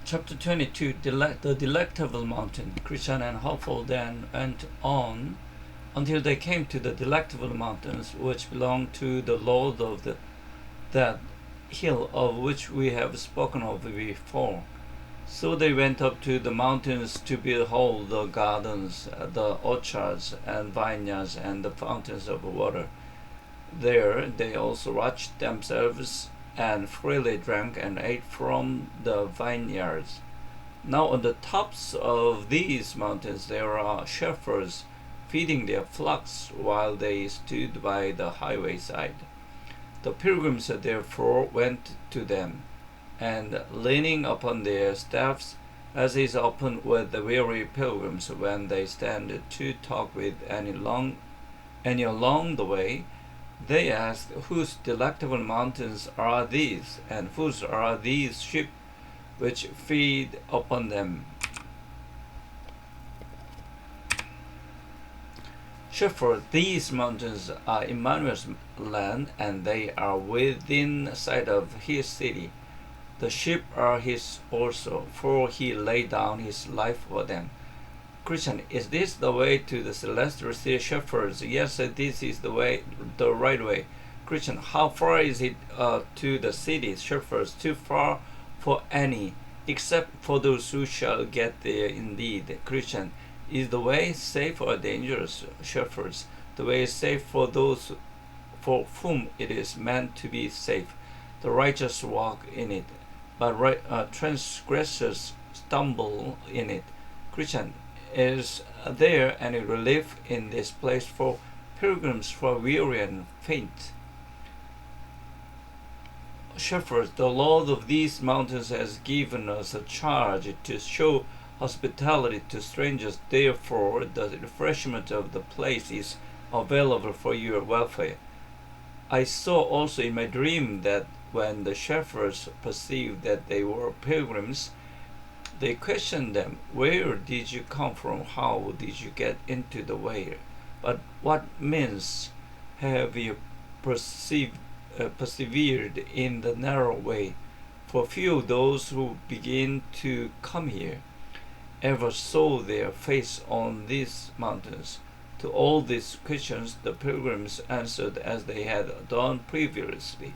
Chapter 22, The Delectable Mountain. Christian and Hopeful then went on until they came to the Delectable Mountains, which belong to the Lord of that hill of which we have spoken of before. So they went up to the mountains to behold the gardens, the orchards and vineyards and the fountains of water. There they also washed themselves and freely drank and ate from the vineyards. Now on the tops of these mountains there are shepherds feeding their flocks while they stood by the highway side. The pilgrims therefore went to them, and leaning upon their staffs, as is often with the weary pilgrims when they stand to talk with any along the way, they asked, "Whose delectable mountains are these, and whose are these sheep which feed upon them?" Shepherd, these mountains are Emmanuel's land, and they are within sight of his city. The sheep are his also, for he laid down his life for them. Christian, is this the way to the celestial city? Shepherds, yes, this is the way, the right way. Christian, how far is it to the city? Shepherds, too far for any, except for those who shall get there indeed. Christian, is the way safe or dangerous? Shepherds, the way is safe for those for whom it is meant to be safe. The righteous walk in it, but transgressors stumble in it. Christian, is there any relief in this place for pilgrims who are weary and faint? Shepherds, the Lord of these mountains has given us a charge to show hospitality to strangers. Therefore, the refreshment of the place is available for your welfare. I saw also in my dream that when the shepherds perceived that they were pilgrims, they questioned them, "Where did you come from? How did you get into the way? But what means have you persevered in the narrow way? For few of those who begin to come here ever saw their face on these mountains." To all these questions the pilgrims answered as they had done previously.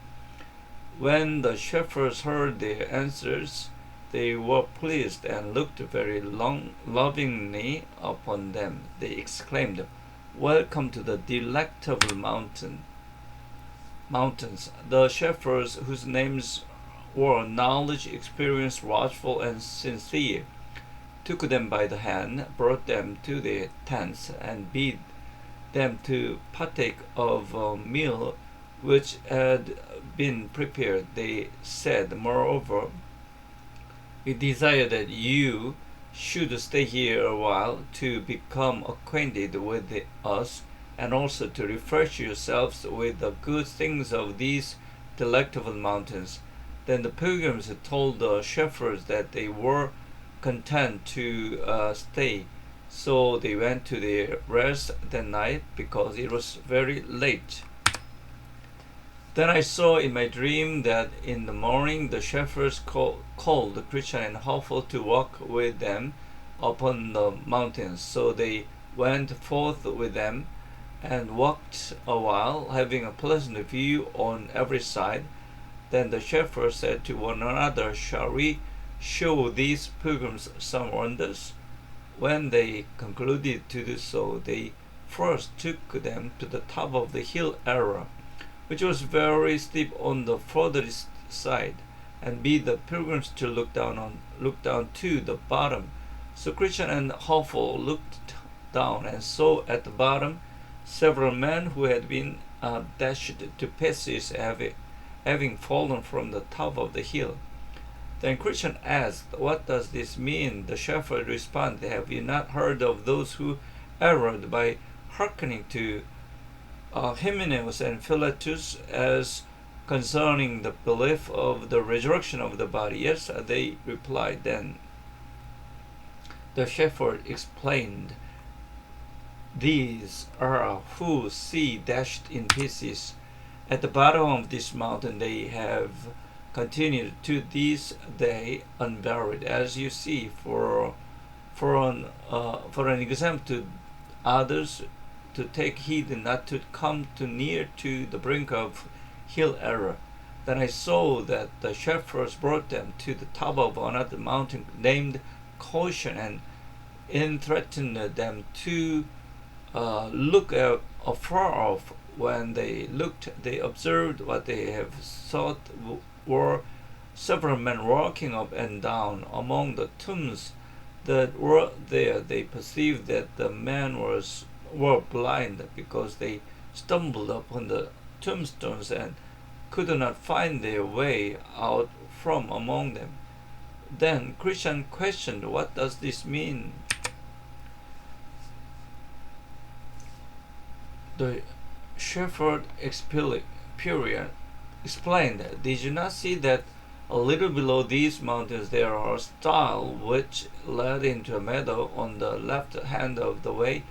When the shepherds heard their answers, they were pleased and looked very lovingly upon them. They exclaimed, "Welcome to the delectable mountains." The shepherds, whose names were Knowledge, Experience, Watchful, and Sincere, took them by the hand, brought them to their tents, and bid them to partake of a meal which had been prepared. They said, "Moreover, we desire that you should stay here a while to become acquainted with us, and also to refresh yourselves with the good things of these delectable mountains." Then the pilgrims told the shepherds that they were content to stay. So they went to their rest that night, because it was very late. Then I saw in my dream that in the morning the shepherds called Christian and Hopeful to walk with them upon the mountains. So they went forth with them and walked a while, having a pleasant view on every side. Then the shepherds said to one another, "Shall we show these pilgrims some wonders?" When they concluded to do so, they first took them to the top of the hill Era, which was very steep on the furthest side, and bid the pilgrims to look down to the bottom. So Christian and Hopeful looked down and saw at the bottom several men who had been dashed to pieces, having fallen from the top of the hill. Then Christian asked, "What does this mean?" The shepherd responded, "Have you not heard of those who erred by hearkening to Hymenaeus and Philetus as concerning the belief of the resurrection of the body?" "Yes," they replied. Then the shepherd explained, "These are who see dashed in pieces. At the bottom of this mountain they have continued to this day unburied. As you see, for an example to others, to take heed not to come too near to the brink of hill error. Then I saw that the shepherds brought them to the top of another mountain named Caution, and entreatened them to look afar off. When they looked, they observed what they have thought were several men walking up and down among the tombs that were there. They perceived that the men were blind, because they stumbled upon the tombstones and could not find their way out from among them. Then Christian questioned, "What does this mean?" The shepherd explained, "Did you not see that a little below these mountains there are stiles which led into a meadow on the left hand of the way?"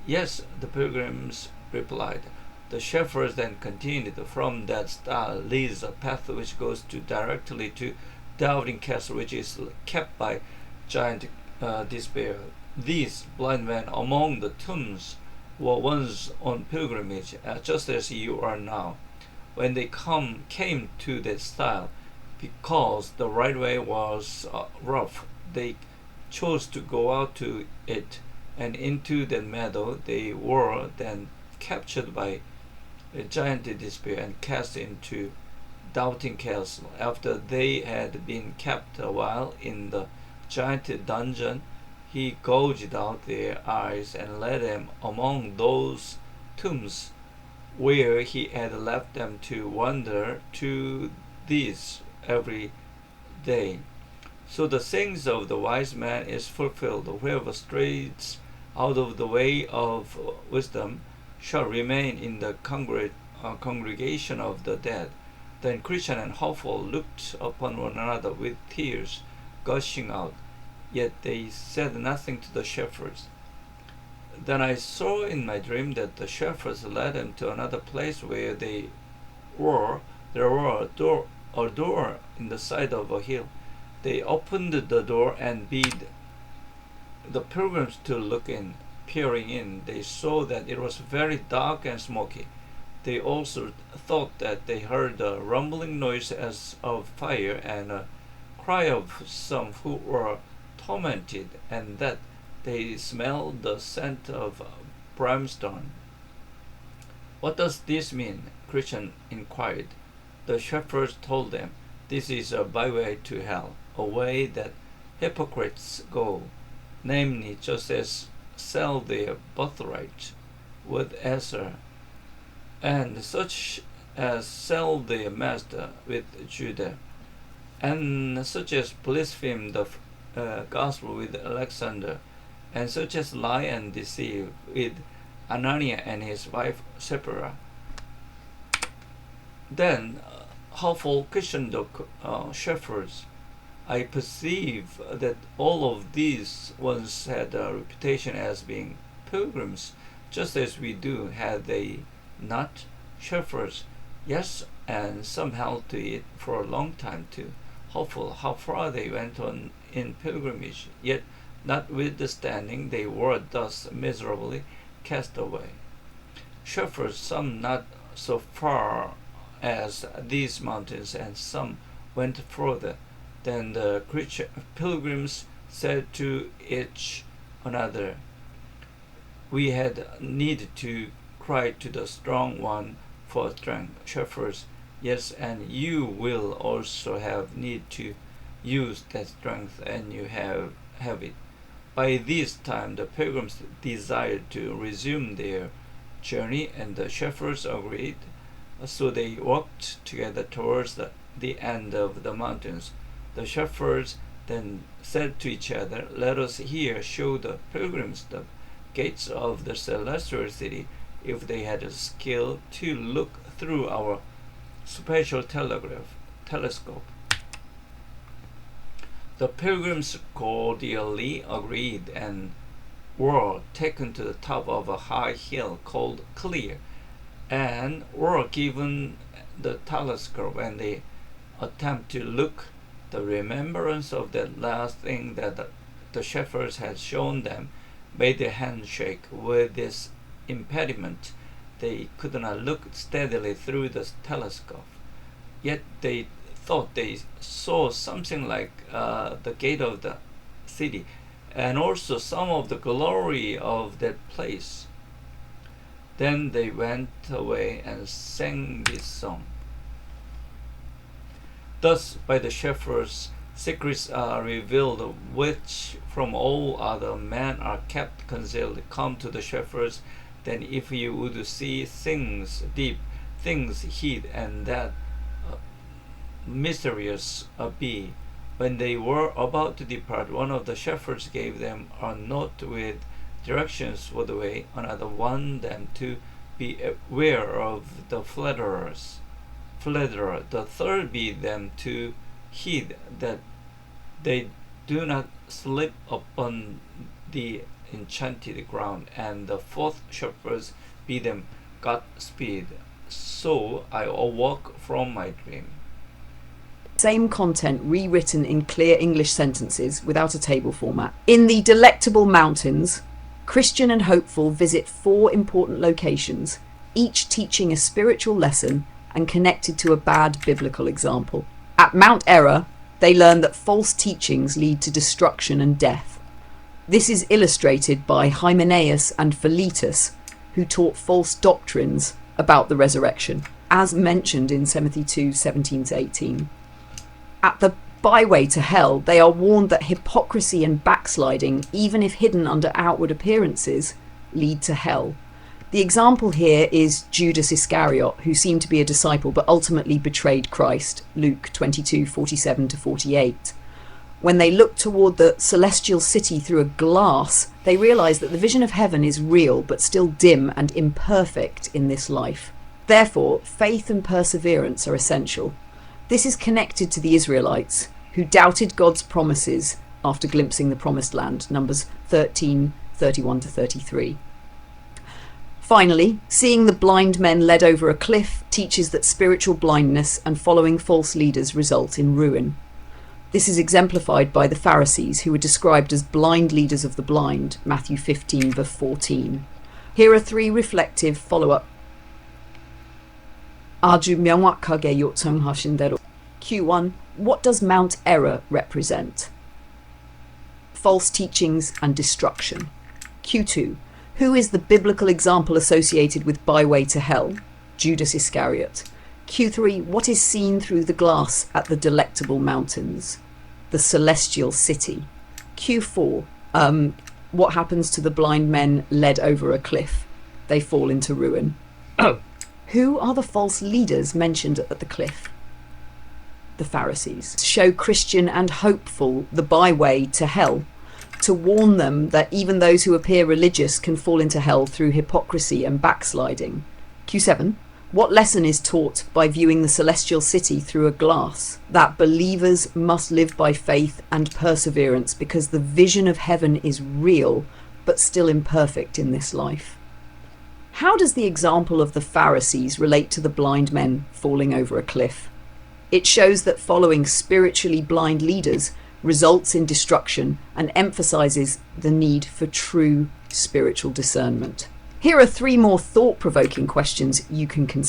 "Yes," the pilgrims replied. The shepherds then continued, "From that stile leads a path which goes directly to Doubting Castle, which is kept by giant Despair. These blind men among the tombs were once on pilgrimage, just as you are now. When they came to that stile, because the right way was rough, they chose to go out to it and into the meadow. They were then captured by a giant Despair and cast into Doubting Castle. After they had been kept a while in the giant dungeon, he gouged out their eyes and led them among those tombs where he had left them to wander to these every day. So the sayings of the wise man is fulfilled: whoever strays out of the way of wisdom shall remain in the congregation of the dead. Then Christian and Hopeful looked upon one another with tears gushing out, yet they said nothing to the shepherds. Then I saw in my dream that the shepherds led them to another place where there were a door in the side of a hill. They opened the door and bid the pilgrims to look in. Peering in, they saw that it was very dark and smoky. They also thought that they heard a rumbling noise as of fire and a cry of some who were tormented, and that they smelled the scent of brimstone. "What does this mean?" Christian inquired. The shepherds told them, "This is a byway to hell, a way that hypocrites go, namely, just as sell their birthright with Esther, and such as sell their master with Judah, and such as blaspheme the gospel with Alexander, and such as lie and deceive with Ananias and his wife Sapphira." Then Hopeful questioned the shepherds. "I perceive that all of these once had a reputation as being pilgrims, just as we do. Had they not?" Shepherds: "Yes, and some held to it for a long time too." Hopeful: "How far they went on in pilgrimage, yet notwithstanding they were thus miserably cast away." Shepherds: "Some not so far as these mountains, and some went further." Then the pilgrims said to each another, "We had need to cry to the strong one for strength." Shepherds: "Yes, and you will also have need to use that strength, and you have it." By this time the pilgrims desired to resume their journey, and the shepherds agreed. So they walked together towards the end of the mountains. The shepherds then said to each other, "Let us here show the pilgrims the gates of the celestial city." If they had skill to look through our special telescope. The pilgrims cordially agreed and were taken to the top of a high hill called Clear, and were given the telescope, and they attempt to look, the remembrance of that last thing that the shepherds had shown them made their hands shake. With this impediment, they could not look steadily through the telescope. Yet they thought they saw something like the gate of the city, and also some of the glory of that place. Then they went away and sang this song. Thus by the shepherds secrets are revealed, which from all other men are kept concealed. Come to the shepherds, then if you would see things deep, things hid, and that mysterious be. When they were about to depart, one of the shepherds gave them a note with directions for the way, another warned them to be aware of the flatterer. The third bid them to heed that they do not slip upon the enchanted ground, and the fourth shepherd bid them Godspeed. So I awoke from my dream. Same content rewritten in clear English sentences without a table format. In the Delectable Mountains, Christian and Hopeful visit 4 important locations, each teaching a spiritual lesson and connected to a bad biblical example. At Mount Error, they learn that false teachings lead to destruction and death. This is illustrated by Hymenaeus and Philetus, who taught false doctrines about the resurrection, as mentioned in Timothy 2:17-18. At the byway to hell, they are warned that hypocrisy and backsliding, even if hidden under outward appearances, lead to hell. The example here is Judas Iscariot, who seemed to be a disciple but ultimately betrayed Christ, Luke 22:47-48. When they look toward the celestial city through a glass, they realize that the vision of heaven is real but still dim and imperfect in this life. Therefore, faith and perseverance are essential. This is connected to the Israelites, who doubted God's promises after glimpsing the promised land, Numbers 13:31-33. Finally, seeing the blind men led over a cliff teaches that spiritual blindness and following false leaders result in ruin. This is exemplified by the Pharisees, who were described as blind leaders of the blind, Matthew 15:14. Here are 3 reflective follow-up. 아주 명확하게 요청하신 대로. Q1. What does Mount Error represent? False teachings and destruction. Q2. Who is the biblical example associated with byway to hell? Judas Iscariot. Q3. What is seen through the glass at the Delectable Mountains? The celestial city. Q4. What happens to the blind men led over a cliff? They fall into ruin. Who are the false leaders mentioned at the cliff? The Pharisees. Show Christian and Hopeful the byway to hell, to warn them that even those who appear religious can fall into hell through hypocrisy and backsliding. Q7. What lesson is taught by viewing the celestial city through a glass? That believers must live by faith and perseverance because the vision of heaven is real but still imperfect in this life. How does the example of the Pharisees relate to the blind men falling over a cliff? It shows that following spiritually blind leaders results in destruction and emphasizes the need for true spiritual discernment. Here are 3 more thought-provoking questions you can consider.